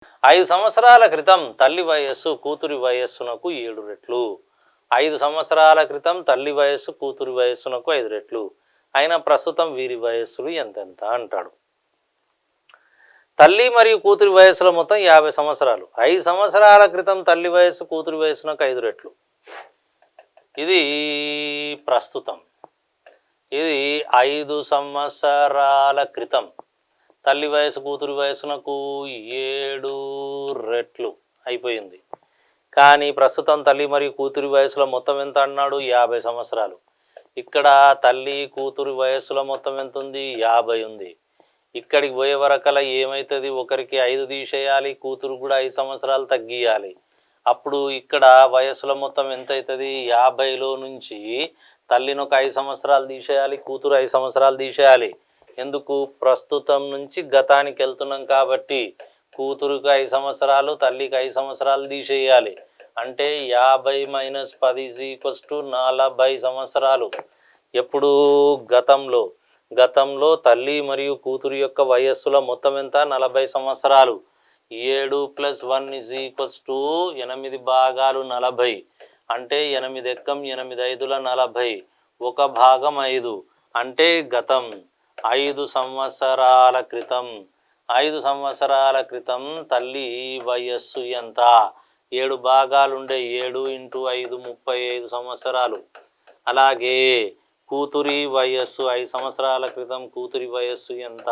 5 సంవత్సరాల క్రితం తల్లి వయస్సు కూతురి వయస్సునకు 7 రెట్లు. 5 సంవత్సరాల క్రితం తల్లి వయస్సు కూతురి వయస్సునకు 5 రెట్లు. అయినా ప్రస్తుతం వీరి వయస్సులు ఎంతెంత అంటాడు. తల్లి మరియు కూతురి వయస్సులో మొత్తం 50 సంవత్సరాలు. 5 సంవత్సరాల క్రితం తల్లి వయస్సు కూతురి వయస్సునకు 5 రెట్లు. ఇది ప్రస్తుతం. ఇది 5 సంవత్సరాల క్రితం తల్లి వయసు కూతురి వయసునకు 7 రెట్లు అయిపోయింది. కానీ ప్రస్తుతం తల్లి మరియు కూతురి వయసులో మొత్తం ఎంత అన్నాడు? 50 సంవత్సరాలు. ఇక్కడ తల్లి కూతురి వయస్సులో మొత్తం ఎంత ఉంది? 50 ఉంది. ఇక్కడికి పోయే వరకల ఏమవుతుంది? ఒకరికి 5 తీసేయాలి, కూతురు కూడా 5 సంవత్సరాలు తగ్గియాలి. అప్పుడు ఇక్కడ వయస్సులో మొత్తం ఎంత అవుతుంది? 50లో నుంచి తల్లిని ఒక 5 సంవత్సరాలు తీసేయాలి, కూతురు 5 సంవత్సరాలు తీసేయాలి. ఎందుకు? ప్రస్తుతం నుంచి గతానికి వెళ్తున్నాం కాబట్టి కూతురుకి 5 సంవత్సరాలు, తల్లికి 5 సంవత్సరాలు తీసేయాలి. అంటే 50 - 10 = 40 సంవత్సరాలు. ఎప్పుడు? గతంలో తల్లి మరియు కూతురు యొక్క వయస్సుల మొత్తం ఎంత? 40 సంవత్సరాలు. 7 + 1 = 8 భాగాలు 40. అంటే 8 ఎక్కం 8 5ల 40. 1 భాగం 5 అంటే గతం. 5 సంవత్సరాల క్రితం. 5 సంవత్సరాల క్రితం తల్లి వయస్సు ఎంత? 7 భాగాలుండే 7 × 5 35 సంవత్సరాలు. అలాగే కూతురి వయస్సు 5 సంవత్సరాల క్రితం కూతురి వయస్సు ఎంత?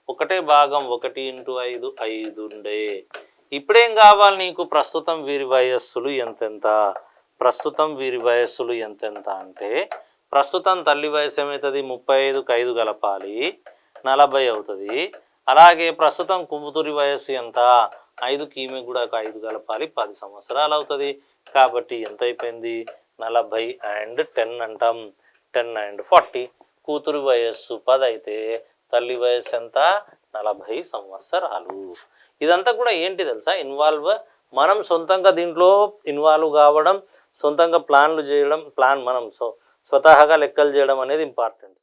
1 భాగం 1 × 5 5 ఉండే. ఇప్పుడేం కావాలి నీకు? ప్రస్తుతం వీరి వయస్సులు ఎంతెంత. ప్రస్తుతం వీరి వయస్సులు ఎంతెంత అంటే ప్రస్తుతం తల్లి వయసు ఏమవుతుంది? 35కి 5 కలపాలి, 40 అవుతుంది. అలాగే ప్రస్తుతం కూతురి వయస్సు ఎంత? 5కి ఈమె కూడా 5 కలపాలి, 10 సంవత్సరాలు అవుతుంది. కాబట్టి ఎంత అయిపోయింది? 40 + 10 అంటాం. 10 × 40. కూతురి వయస్సు 10 అయితే తల్లి వయస్సు ఎంత? 40 సంవత్సరాలు. ఇదంతా కూడా ఏంటి తెలుసా? మనం సొంతంగా దీంట్లో ఇన్వాల్వ్ కావడం, సొంతంగా ప్లాన్లు చేయడం, మనం స్వతహాగా లెక్కలు చేయడం అనేది ఇంపార్టెంట్.